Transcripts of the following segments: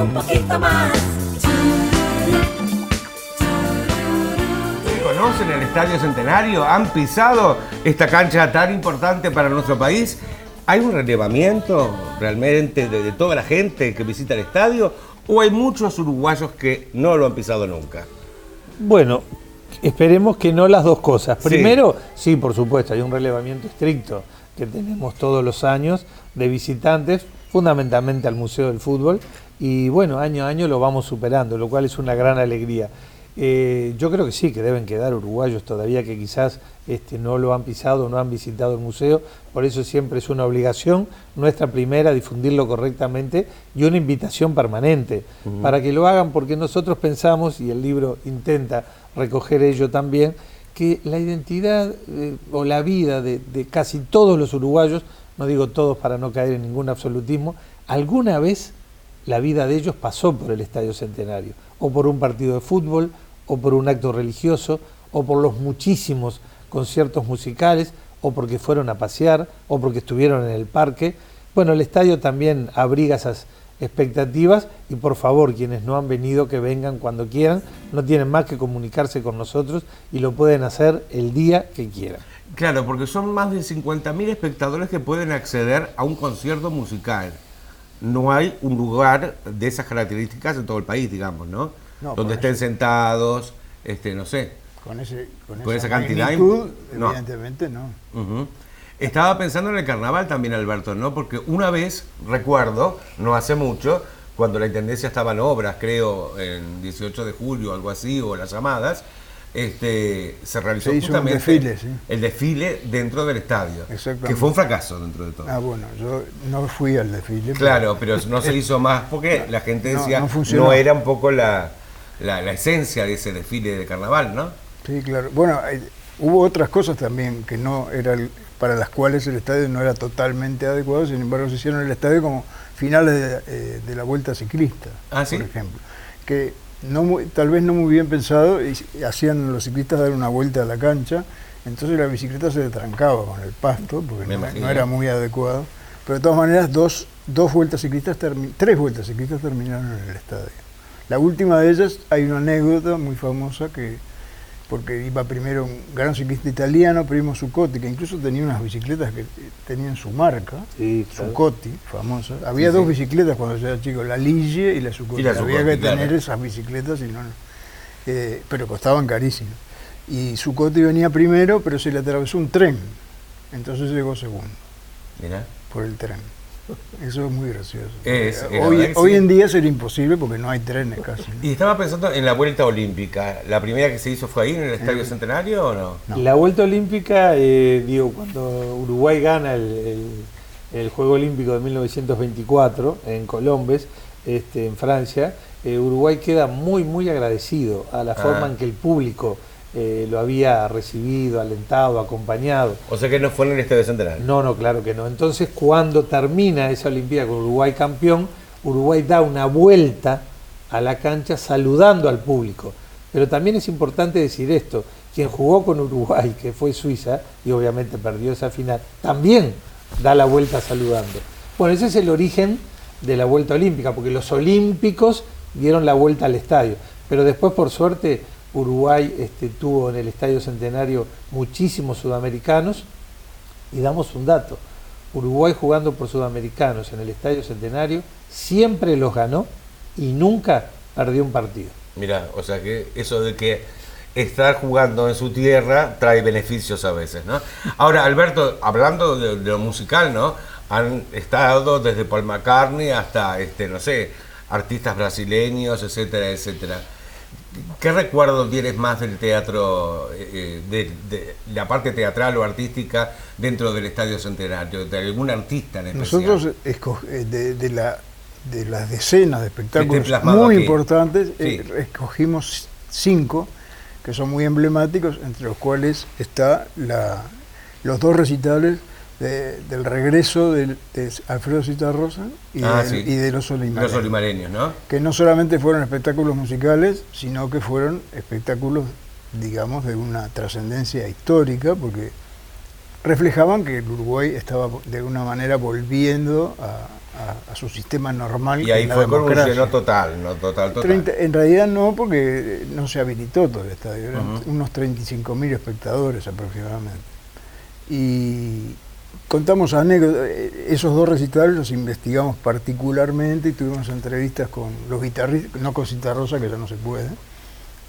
un poquito más. ¿Conocen el Estadio Centenario? ¿Han pisado esta cancha tan importante para nuestro país? ¿Hay un relevamiento realmente de toda la gente que visita el estadio? ¿O hay muchos uruguayos que no lo han pisado nunca? Bueno, esperemos que no las dos cosas. Sí. Primero, sí, por supuesto, hay un relevamiento estricto que tenemos todos los años de visitantes, fundamentalmente al Museo del Fútbol, y bueno, año a año lo vamos superando, lo cual es una gran alegría. Yo creo que sí, que deben quedar uruguayos todavía que quizás no lo han pisado, no han visitado el museo, por eso siempre es una obligación nuestra primera difundirlo correctamente y una invitación permanente para que lo hagan, porque nosotros pensamos, y el libro intenta recoger ello también, que la identidad o la vida de casi todos los uruguayos, no digo todos para no caer en ningún absolutismo, alguna vez la vida de ellos pasó por el Estadio Centenario, o por un partido de fútbol, o por un acto religioso, o por los muchísimos conciertos musicales, o porque fueron a pasear, o porque estuvieron en el parque. Bueno, el estadio también abriga esas expectativas y por favor, quienes no han venido, que vengan cuando quieran, no tienen más que comunicarse con nosotros y lo pueden hacer el día que quieran. Claro, porque son más de 50.000 espectadores que pueden acceder a un concierto musical. No hay un lugar de esas características en todo el país, digamos, ¿no? No, donde estén sentados, no sé. Con esa cantidad, magnitud, no. evidentemente no. Uh-huh. Estaba pensando en el carnaval también, Alberto, ¿no? Porque una vez, recuerdo, no hace mucho, cuando la Intendencia estaba en obras, creo, en 18 de julio, algo así, o las llamadas, se realizó se hizo justamente un desfile, sí. el desfile dentro del estadio, que fue un fracaso dentro de todo. Ah, bueno, yo no fui al desfile. Claro, pero no se hizo más porque la gente decía no era un poco la esencia de ese desfile de carnaval, ¿no? Sí, claro. Bueno, hubo otras cosas también que no era para las cuales el estadio no era totalmente adecuado, sin embargo se hicieron en el estadio como finales de la Vuelta Ciclista, ¿sí? por ejemplo, que tal vez no muy bien pensado, y hacían los ciclistas dar una vuelta a la cancha, entonces la bicicleta se trancaba con el pasto, porque no era muy adecuado, pero de todas maneras tres vueltas ciclistas terminaron en el estadio. La última de ellas, hay una anécdota muy famosa porque iba primero un gran ciclista italiano, Primo Zuccotti, que incluso tenía unas bicicletas que tenían su marca, sí, claro. Zuccotti, famosa. Había dos bicicletas cuando yo era chico, la Ligie y la Zuccotti. Había que tener esas bicicletas, pero costaban carísimo. Y Zuccotti venía primero, pero se le atravesó un tren, entonces llegó segundo. Mirá. Por el tren. Eso es muy gracioso. Hoy en día sería imposible porque no hay trenes casi, ¿no? Y estaba pensando en la Vuelta Olímpica. ¿La primera que se hizo fue ahí en el Estadio Centenario o no? No. La Vuelta Olímpica, cuando Uruguay gana el Juego Olímpico de 1924 en Colombes, en Francia, Uruguay queda muy, muy agradecido a la forma en que el público lo había recibido, alentado, acompañado. O sea que no fue en el Estadio Centenario. No, claro que no. Entonces, cuando termina esa Olimpiada con Uruguay campeón, Uruguay da una vuelta a la cancha saludando al público. Pero también es importante decir esto, quien jugó con Uruguay, que fue Suiza, y obviamente perdió esa final, también da la vuelta saludando. Bueno, ese es el origen de la Vuelta Olímpica, porque los olímpicos dieron la vuelta al estadio. Pero después, por suerte, Uruguay tuvo en el Estadio Centenario muchísimos sudamericanos, y damos un dato: Uruguay jugando por sudamericanos en el Estadio Centenario siempre los ganó y nunca perdió un partido. Mirá, o sea que eso de que estar jugando en su tierra trae beneficios a veces, ¿no? Ahora, Alberto, hablando de lo musical, ¿no? Han estado desde Paul McCartney hasta, artistas brasileños, etcétera, etcétera. ¿Qué recuerdo tienes más del teatro, de la parte teatral o artística dentro del Estadio Centenario, de algún artista en especial? Nosotros, de las decenas de espectáculos muy importantes, escogimos 5 que son muy emblemáticos, entre los cuales está los 2 recitales del regreso de Alfredo Zitarrosa y de Los Olimareños. Los Olimareños, ¿no? Que no solamente fueron espectáculos musicales, sino que fueron espectáculos, digamos, de una trascendencia histórica, porque reflejaban que el Uruguay estaba de alguna manera volviendo a su sistema normal. Y ahí fue con un lleno total, no total. 30, en realidad no, porque no se habilitó todo el estadio, eran unos 35.000 espectadores aproximadamente. Y contamos anécdotas, esos dos recitales los investigamos particularmente y tuvimos entrevistas con los guitarristas, no con Citarrosa, que ya no se puede,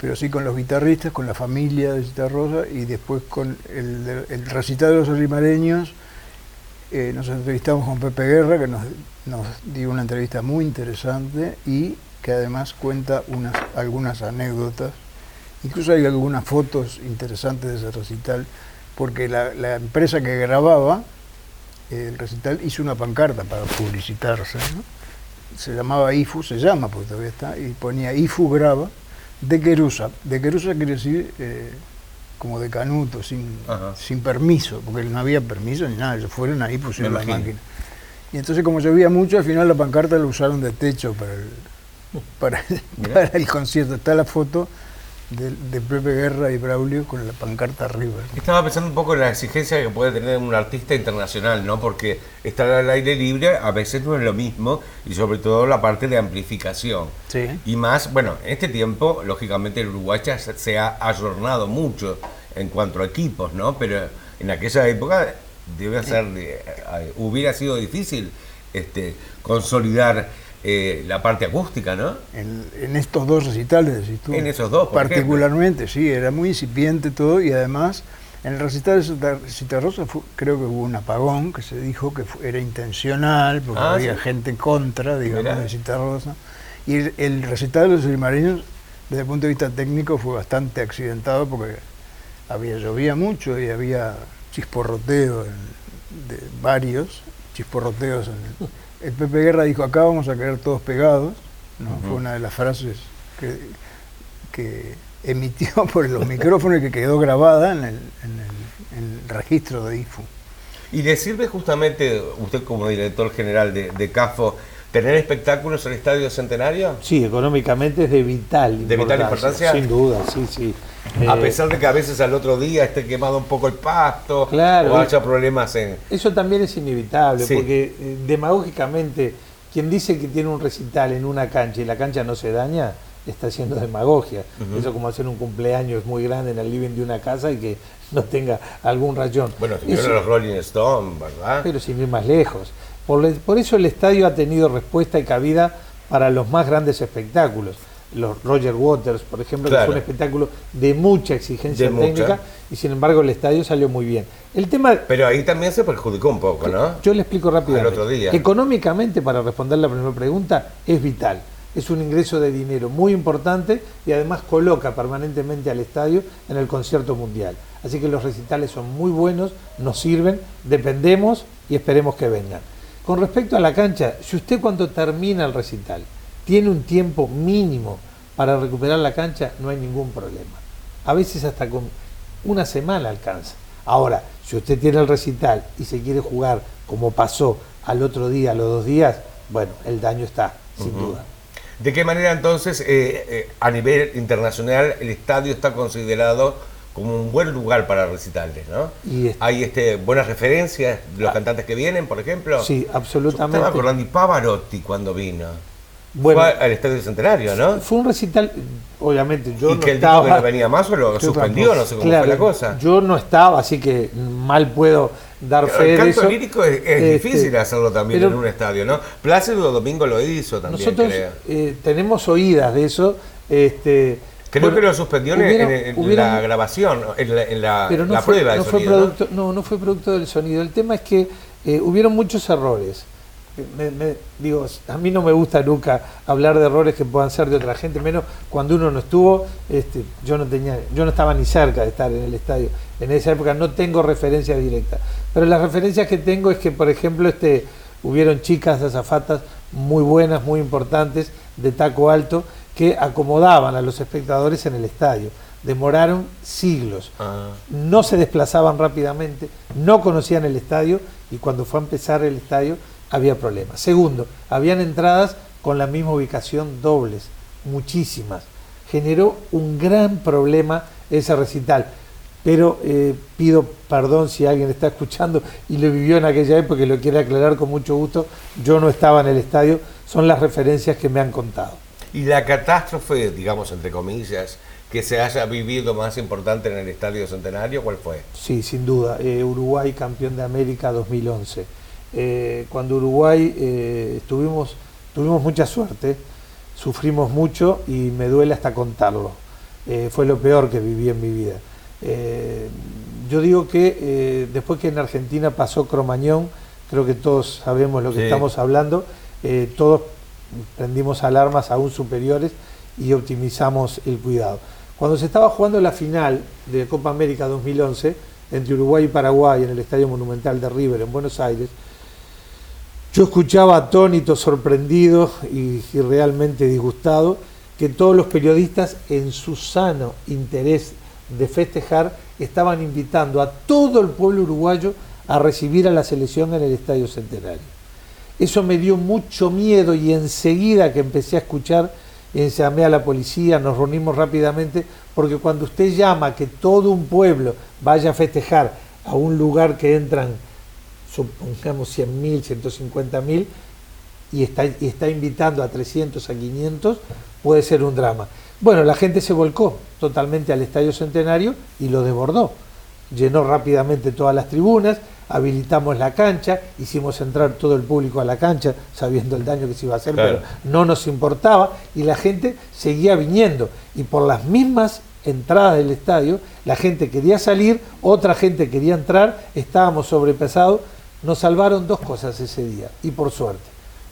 pero sí con los guitarristas, con la familia de Citarrosa, y después con el recital de los olimareños. Nos entrevistamos con Pepe Guerra, que nos dio una entrevista muy interesante y que además cuenta algunas anécdotas. Incluso hay algunas fotos interesantes de ese recital, porque la empresa que grababa el recital hizo una pancarta para publicitarse, ¿no? Se llamaba IFU, se llama porque todavía está, y ponía IFU graba de Querusa. De Querusa quiere decir como de Canuto, sin permiso, porque no había permiso ni nada, ellos fueron ahí, pusieron la máquina. Y entonces, como llovía mucho, al final la pancarta la usaron de techo para el concierto. Está la foto de Pepe Guerra y Braulio con la pancarta arriba. Estaba pensando un poco en la exigencia que puede tener un artista internacional, ¿no? Porque estar al aire libre a veces no es lo mismo, y sobre todo la parte de amplificación. Sí. Y más, bueno, en este tiempo, lógicamente el Uruguay ya se ha ayornado mucho en cuanto a equipos, ¿no? Pero en aquella época hubiera sido difícil consolidar la parte acústica, ¿no? En estos dos recitales, decís tú. En esos dos, por particularmente, ejemplo. Sí, era muy incipiente todo, y además en el recital de Citarrosa creo que hubo un apagón, que se dijo que era intencional, porque había gente contra, digamos, de Citarrosa. Y el recital de los olimareños, desde el punto de vista técnico, fue bastante accidentado, porque llovía mucho y había chisporroteo, varios chisporroteos el Pepe Guerra dijo: acá vamos a quedar todos pegados, ¿no? Fue una de las frases que emitió por los micrófonos y que quedó grabada en el registro de IFU. Y le sirve justamente, usted como director general de CAFO, tener espectáculos en el Estadio Centenario. Sí, económicamente es de vital importancia. Sin duda, sí. A pesar de que a veces al otro día esté quemado un poco el pasto, claro, o haya problemas en... Eso también es inevitable, sí. Porque demagógicamente, quien dice que tiene un recital en una cancha y la cancha no se daña, está haciendo demagogia. Eso como hacer un cumpleaños muy grande en el living de una casa y que no tenga algún rayón. Bueno, tuvieron los Rolling Stones, ¿verdad? Pero sin ir más lejos. Por eso el estadio ha tenido respuesta y cabida para los más grandes espectáculos. Los Roger Waters, por ejemplo, claro, que fue un espectáculo de mucha exigencia técnica, y sin embargo el estadio salió muy bien. El tema, pero ahí también se perjudicó un poco, ¿no? Yo le explico rápidamente. El otro día. Económicamente, para responder la primera pregunta, es vital. Es un ingreso de dinero muy importante y además coloca permanentemente al estadio en el concierto mundial. Así que los recitales son muy buenos, nos sirven, dependemos y esperemos que vengan. Con respecto a la cancha, si usted cuando termina el recital tiene un tiempo mínimo para recuperar la cancha, no hay ningún problema. A veces hasta con una semana alcanza. Ahora, si usted tiene el recital y se quiere jugar como pasó al otro día, a los 2 días, bueno, el daño está, sin duda. ¿De qué manera entonces, a nivel internacional, el estadio está considerado como un buen lugar para recitales, ¿no? Hay buenas referencias de los cantantes que vienen, por ejemplo. Sí, absolutamente. Estaba acordando de Pavarotti cuando vino. Bueno, fue al Estadio Centenario, ¿no? Fue un recital, obviamente yo y no que él estaba, dijo que no venía más o lo suspendió, no sé cómo fue la cosa. Yo no estaba, así que mal puedo dar fe de eso. El canto lírico es difícil hacerlo también en un estadio, ¿no? Plácido Domingo lo hizo también, nosotros tenemos oídas de eso. Creo que lo suspendió en la grabación, en la prueba del sonido. No fue producto del sonido. El tema es que hubieron muchos errores. Digo, a mí no me gusta nunca hablar de errores que puedan ser de otra gente, menos cuando uno no estuvo. Yo no estaba ni cerca de estar en el estadio en esa época, no tengo referencias directas, pero las referencias que tengo es que, por ejemplo, hubieron chicas azafatas muy buenas, muy importantes, de taco alto, que acomodaban a los espectadores en el estadio. Demoraron siglos, no se desplazaban rápidamente, no conocían el estadio, y cuando fue a empezar el estadio había problemas. Segundo, habían entradas con la misma ubicación dobles, muchísimas. Generó un gran problema ese recital. pero pido perdón si alguien está escuchando y lo vivió en aquella época y lo quiere aclarar con mucho gusto. Yo no estaba en el estadio, son las referencias que me han contado. Y la catástrofe, digamos, entre comillas, que se haya vivido más importante en el Estadio Centenario, ¿cuál fue? Sí, sin duda. Uruguay campeón de América 2011. Cuando Uruguay tuvimos mucha suerte, sufrimos mucho y me duele hasta contarlo. Fue lo peor que viví en mi vida. Yo digo que después que en Argentina pasó Cromañón, creo que todos sabemos lo que estamos hablando, todos prendimos alarmas aún superiores y optimizamos el cuidado. Cuando se estaba jugando la final de Copa América 2011 entre Uruguay y Paraguay en el Estadio Monumental de River en Buenos Aires, yo escuchaba atónito, sorprendido y realmente disgustado que todos los periodistas, en su sano interés de festejar, estaban invitando a todo el pueblo uruguayo a recibir a la selección en el Estadio Centenario. Eso me dio mucho miedo y enseguida que empecé a escuchar, llamé a la policía, nos reunimos rápidamente, porque cuando usted llama a que todo un pueblo vaya a festejar a un lugar que entran, supongamos 100.000, 150.000, y está invitando a 300, a 500, puede ser un drama. Bueno, la gente se volcó totalmente al Estadio Centenario y lo desbordó. Llenó rápidamente todas las tribunas, habilitamos la cancha, hicimos entrar todo el público a la cancha, sabiendo el daño que se iba a hacer, claro, pero no nos importaba, y la gente seguía viniendo. Y por las mismas entradas del estadio, la gente quería salir, otra gente quería entrar, estábamos sobrepasados. Nos salvaron dos cosas ese día, y por suerte.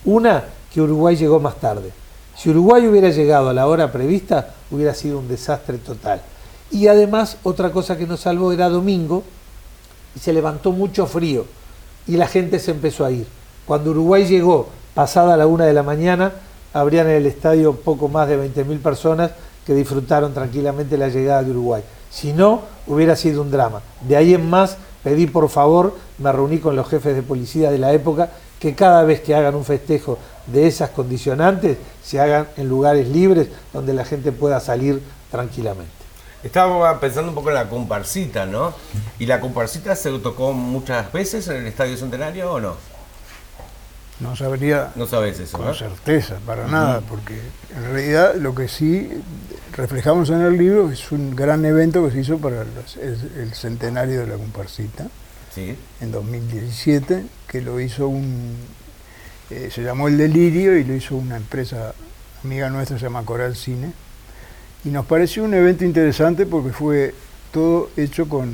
Una, que Uruguay llegó más tarde. Si Uruguay hubiera llegado a la hora prevista, hubiera sido un desastre total. Y además, otra cosa que nos salvó era domingo, y se levantó mucho frío, y la gente se empezó a ir. Cuando Uruguay llegó, pasada la 1 de la mañana, habrían en el estadio poco más de 20.000 personas que disfrutaron tranquilamente la llegada de Uruguay. Si no, hubiera sido un drama. De ahí en más, pedí por favor, me reuní con los jefes de policía de la época, que cada vez que hagan un festejo de esas condicionantes, se hagan en lugares libres donde la gente pueda salir tranquilamente. Estaba pensando un poco en la comparsita, ¿no? ¿Y la comparsita se tocó muchas veces en el Estadio Centenario o no? No sabría. No sabes eso, con ¿no? certeza, para nada, porque en realidad lo que sí reflejamos en el libro es un gran evento que se hizo para el centenario de la comparsita, sí, en 2017, que lo hizo se llamó El Delirio y lo hizo una empresa amiga nuestra, se llama Coral Cine, y nos pareció un evento interesante porque fue todo hecho con,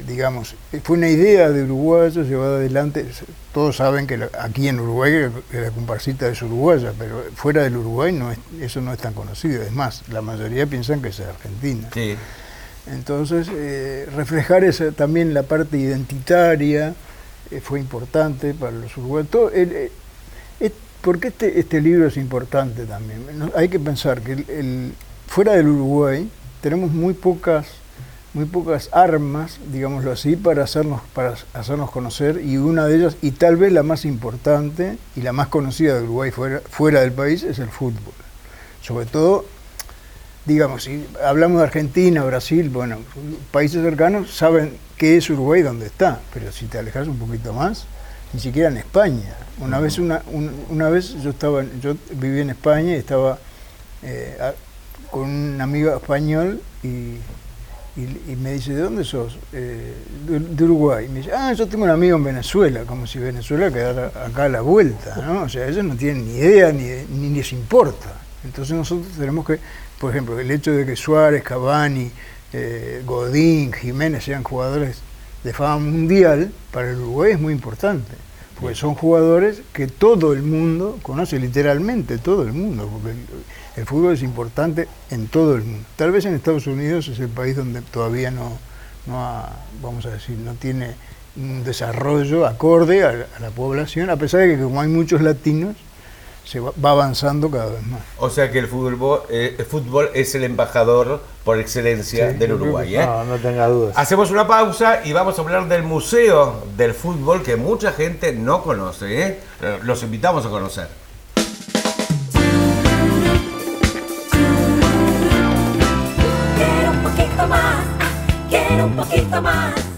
digamos, fue una idea de uruguayos llevada adelante. Todos saben que aquí en Uruguay que la comparsita es uruguaya, pero fuera del Uruguay eso no es tan conocido. Es más, la mayoría piensan que es argentina. Sí. Entonces, reflejar también la parte identitaria fue importante para los uruguayos. ¿Por qué este libro es importante también? Hay que pensar que fuera del Uruguay tenemos muy pocas armas, digámoslo así, para hacernos conocer, y una de ellas, y tal vez la más importante y la más conocida de Uruguay fuera del país, es el fútbol. Sobre todo, digamos, si hablamos de Argentina, Brasil, bueno, países cercanos saben qué es Uruguay y dónde está, pero si te alejas un poquito más, ni siquiera en España. Una vez yo viví en España y estaba con un amigo español y me dice, ¿de dónde sos? De Uruguay. Y me dice, yo tengo un amigo en Venezuela, como si Venezuela quedara acá a la vuelta, ¿no? O sea, ellos no tienen ni idea ni les importa. Entonces nosotros tenemos que, por ejemplo, el hecho de que Suárez, Cavani, Godín, Jiménez sean jugadores de fama mundial, para el Uruguay es muy importante, porque son jugadores que todo el mundo conoce, literalmente todo el mundo, porque el fútbol es importante en todo el mundo. Tal vez en Estados Unidos es el país donde todavía no tiene un desarrollo acorde a la población, a pesar de que como hay muchos latinos, se va avanzando cada vez más. O sea que el fútbol es el embajador por excelencia del Uruguay, ¿eh? No tenga dudas. Hacemos una pausa y vamos a hablar del Museo del Fútbol, que mucha gente no conoce, ¿eh? Los invitamos a conocer. Quiero un poquito más, quiero quiero un poquito más.